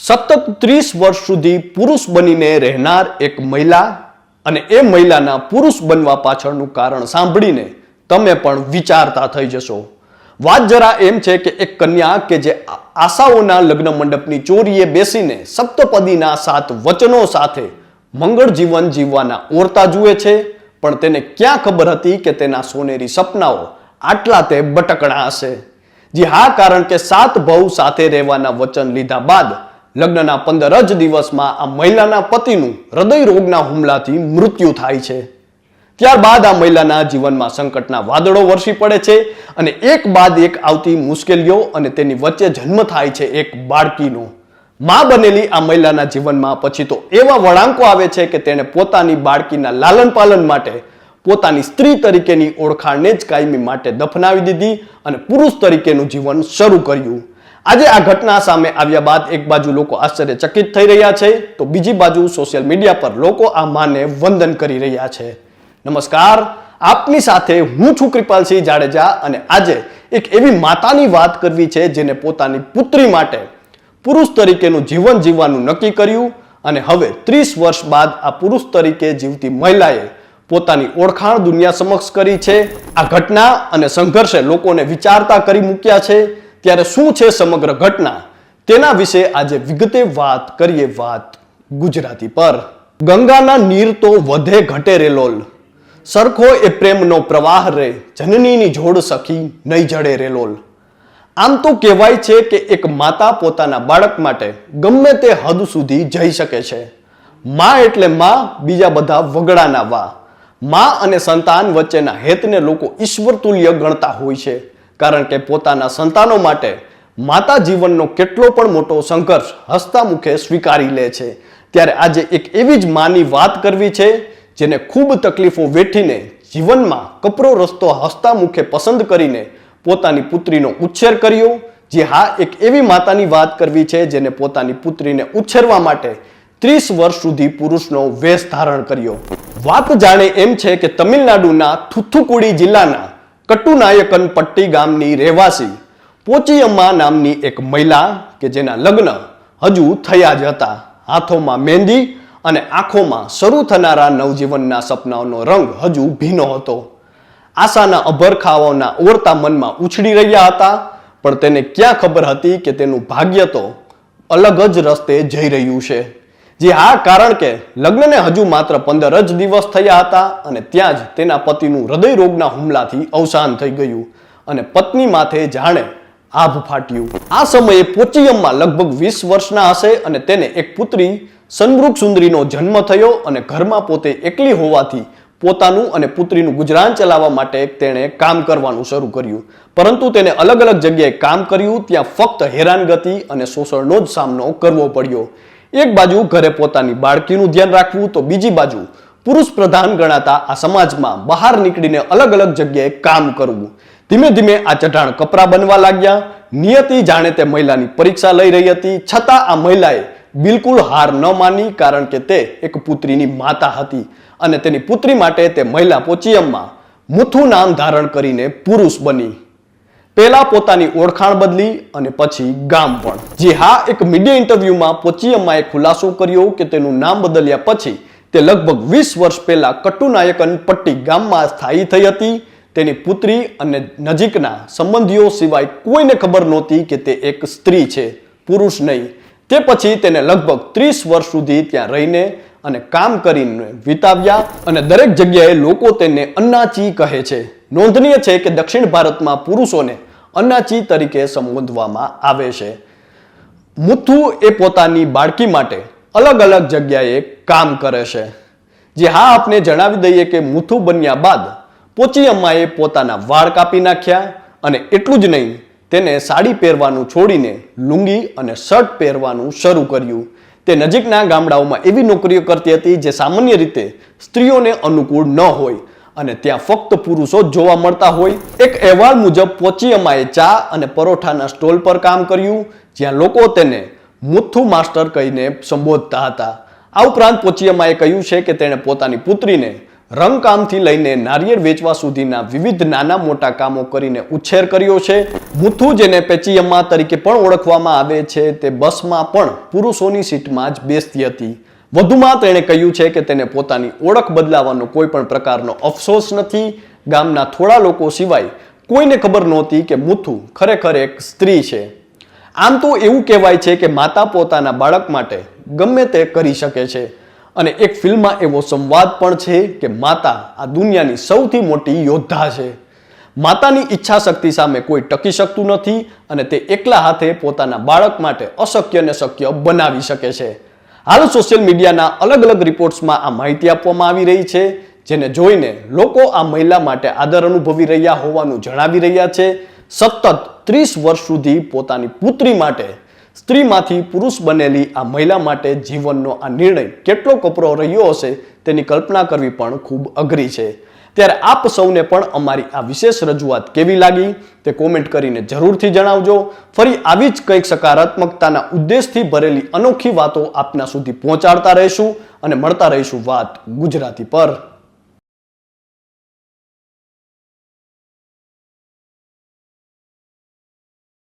સતત 30 વર્ષ સુધી પુરુષ બનીને રહેનાર એક મહિલા અને એ મહિલાના પુરુષ બનવા પાછળનું કારણ સાંભળીને તમે પણ વિચારતા થઈ જશો. વાત જરા એમ છે કે એક કન્યા કે જે આશાઓના લગ્ન મંડપની ચોરીએ બેસીને સપ્તપદીના 7 વચનો સાથે મંગળ જીવન જીવવાના ઓરતા જુએ છે, પણ તેને ક્યાં ખબર હતી કે તેના સોનેરી સપનાઓ આટલા તે બટકણા હશે. જી હા, કારણ કે 7 ભવ સાથે રહેવાના વચન લીધા બાદ લગ્નના 15 જ દિવસમાં આ મહિલાના પતિનું હૃદય રોગના હુમલાથી મૃત્યુ થાય છે. ત્યારબાદ આ મહિલાના જીવનમાં સંકટના વાદળો વરસી પડે છે અને એક બાદ એક આવતી મુશ્કેલીઓ અને તેની વચ્ચે જન્મ થાય છે એક બાળકીનો. માં બનેલી આ મહિલાના જીવનમાં પછી તો એવા વળાંકો આવે છે કે તેણે પોતાની બાળકીના લાલન પાલન માટે પોતાની સ્ત્રી તરીકેની ઓળખાણને જ કાયમી માટે દફનાવી દીધી અને પુરુષ તરીકેનું જીવન શરૂ કર્યું. આજે આ ઘટના સામે આવ્યા બાદ એક બાજુ લોકો આશ્ચર્યચકિત થઈ રહ્યા છે, તો બીજી બાજુ સોશિયલ મીડિયા પર લોકો આ માને વંદન કરી રહ્યા છે. નમસ્કાર, આપની સાથે હું છું કૃપાલસિંહ જાડેજા અને આજે એક એવી માતાની વાત કરવી છે જેને પોતાની પુત્રી માટે પુરુષ તરીકેનું જીવન જીવવાનું નક્કી કર્યું અને હવે 30 વર્ષ બાદ આ પુરુષ તરીકે જીવતી મહિલાએ પોતાની ઓળખાણ દુનિયા સમક્ષ કરી છે. આ ઘટના અને સંઘર્ષે લોકોને વિચારતા કરી મૂક્યા છે. ત્યારે શું છે સમગ્ર ઘટના, તેના વિશે આજે વિગતે વાત કરીએ. વાત ગુજરાતી પર. ગંગાના નીર તો વધે ઘટે રે લોલ, સરખો એ પ્રેમનો પ્રવાહ રે, જનનીની જોડ સખી નહીં જડે રે લોલ. આમ તો કહેવાય છે કે એક માતા પોતાના બાળક માટે ગમે તે હદ સુધી જઈ શકે છે. માં એટલે માં, બીજા બધા વગડાના વા. માં અને સંતાન વચ્ચેના હેતને લોકો ઈશ્વર તુલ્ય ગણતા હોય છે, કારણ કે પોતાના સંતાનો માટે માતા જીવનનો કેટલો પણ મોટો સંઘર્ષ હસતા મુખે સ્વીકારી લે છે. ત્યારે આજે એક એવી જ માની વાત કરવી છે જેને ખૂબ તકલીફો વેઠીને જીવનમાં કપરો રસ્તો હસતા મુખે પસંદ કરીને પોતાની પુત્રીનો ઉછેર કર્યો. જે હા, એક એવી માતાની વાત કરવી છે જેને પોતાની પુત્રીને ઉછેરવા માટે 30 વર્ષ સુધી પુરુષનો વેશ ધારણ કર્યો. વાત જાણે એમ છે કે તમિલનાડુના થુથુકુડી જિલ્લાના કટ્ટુનાયકન પટ્ટી ગામની રહેવાસી પોચીયમ્મા નામની એક મહિલા કે જેના લગ્ન હજુ થયા જ હતા. હાથોમાં મહેંદી અને આંખોમાં શરૂ થનારા નવજીવનના સપનાઓનો રંગ હજુ ભીનો હતો. આશાના અભરખાઓના ઓરતા મનમાં ઉછળી રહ્યા હતા, પણ તેને ક્યાં ખબર હતી કે તેનું ભાગ્ય તો અલગ જ રસ્તે જઈ રહ્યું છે. જી હા, કારણ કે લગ્નને હજુ માત્ર 15 જ દિવસ થયા હતા અને ત્યાં જ તેના પતિનું હૃદય રોગના હુમલાથી અવસાન થઈ ગયું અને પત્ની માથે જાણે આભ ફાટ્યું. આ સમયે પોચીયમ્મા લગભગ 20 વર્ષના હશે અને તેને એક પુત્રી સનમૃગ સુંદરીનો જન્મ થયો અને ઘરમાં પોતે એકલી હોવાથી પોતાનું અને પુત્રીનું ગુજરાન ચલાવવા માટે તેણે કામ કરવાનું શરૂ કર્યું. પરંતુ તેને અલગ અલગ જગ્યાએ કામ કર્યું, ત્યાં ફક્ત હેરાનગતિ અને શોષણનો જ સામનો કરવો પડ્યો. એક બાજુ ઘરે પોતાની બાળકીનું ધ્યાન રાખવું, તો બીજી બાજુ પુરુષ પ્રધાન ગણાતા આ સમાજમાં બહાર નીકળીને અલગ અલગ જગ્યાએ કામ કરવું. ધીમે ધીમે આ ચઢાણ કપરા બનવા લાગ્યા. નિયતિ જાણે તે મહિલાની પરીક્ષા લઈ રહી હતી, છતાં આ મહિલાએ બિલકુલ હાર ન માની, કારણ કે તે એક પુત્રીની માતા હતી અને તેની પુત્રી માટે તે મહિલા પોચીયમ્મા મુથુ નામ ધારણ કરીને પુરુષ બની. પહેલા પોતાની ઓળખાણ બદલી અને પછી ગામ પણ. જી હા, એક મીડિયા ઇન્ટરવ્યુમાં પોચીયમ્માએ ખુલાસો કર્યો કે તેનું નામ બદલ્યા પછી તે લગભગ 20 વર્ષ પહેલા કટ્ટુનાયકન પટ્ટી ગામમાં સ્થાયી થઈ હતી. તેની પુત્રી અને નજીકના સંબંધીઓ સિવાય કોઈને ખબર નહોતી કે તે એક સ્ત્રી છે, પુરુષ નહીં. તે પછી તેને લગભગ 30 વર્ષ સુધી ત્યાં રહીને અને કામ કરીને વિતાવ્યા અને દરેક જગ્યાએ લોકો તેને અન્નાચી કહે છે. નોંધનીય છે કે દક્ષિણ ભારતમાં પુરુષોને અન્નાચી તરીકે સંબોધવામાં આવે છે. મુથુ એ પોતાની બાળકી માટે અલગ અલગ જગ્યાએ કામ કરે છે. જે હા, આપને જણાવી દઈએ કે મુથુ બન્યા બાદ પોચીયમ્માએ પોતાના વાળ કાપી નાખ્યા અને એટલું જ નહીં, તેને સાડી પહેરવાનું છોડીને લુંગી અને શર્ટ પહેરવાનું શરૂ કર્યું. તે નજીકના ગામડાઓમાં એવી નોકરીઓ કરતી હતી જે સામાન્ય રીતે સ્ત્રીઓને અનુકૂળ ન હોય અને ત્યાં ફક્ત પુરુષો જ જોવા મળતા હોય. એક અહેવાલ મુજબ પોચીયમ્માએ ચા અને પરોઠાના સ્ટોલ પર કામ કર્યું, જ્યાં લોકો તેને મુથુ માસ્ટર કહીને સંબોધતા હતા. આ ઉપરાંત પોચીયમ્માએ કહ્યું છે કે તેણે પોતાની પુત્રીને રંગકામથી લઈને નારિયેળ વેચવા સુધીના વિવિધ નાના મોટા કામો કરીને ઉછેર કર્યો છે. મુથુ, જેને પેચીયમ્મા તરીકે પણ ઓળખવામાં આવે છે, તે બસમાં પણ પુરુષોની સીટમાં જ બેસતી હતી. વધુમાં તેણે કહ્યું છે કે તેને પોતાની ઓળખ બદલાવાનો કોઈ પણ પ્રકારનો અફસોસ નથી. ગામના થોડા લોકો સિવાય કોઈને ખબર નહોતી કે મુથુ ખરેખર એક સ્ત્રી છે. આમ તો એવું કહેવાય છે કે માતા પોતાના બાળક માટે ગમે તે કરી શકે છે અને એક ફિલ્મમાં એવો સંવાદ પણ છે કે માતા આ દુનિયાની સૌથી મોટી યોદ્ધા છે. માતાની ઈચ્છા શક્તિ સામે કોઈ ટકી શકતું નથી અને તે એકલા હાથે પોતાના બાળક માટે અશક્યને શક્ય બનાવી શકે છે. હાલ સોશિયલ મીડિયાના અલગ અલગ રિપોર્ટ્સમાં આ માહિતી આપવામાં આવી રહી છે, જેને જોઈને લોકો આ મહિલા માટે આદર અનુભવી રહ્યા હોવાનું જણાવી રહ્યા છે. સતત 30 વર્ષ સુધી પોતાની પુત્રી માટે સ્ત્રીમાંથી પુરુષ બનેલી આ મહિલા માટે જીવનનો આ નિર્ણય કેટલો કપરો રહ્યો હશે તેની કલ્પના કરવી પણ ખૂબ અઘરી છે. ત્યારે આપ સૌને પણ અમારી આ વિશેષ રજૂઆત કેવી લાગી તે કોમેન્ટ કરીને જરૂરથી જણાવજો. ફરી આવી જ કંઈક સકારાત્મકતાના ઉદ્દેશથી ભરેલી અનોખી વાતો આપના સુધી પહોંચાડતા રહીશું અને મળતા રહીશું વાત ગુજરાતી પર.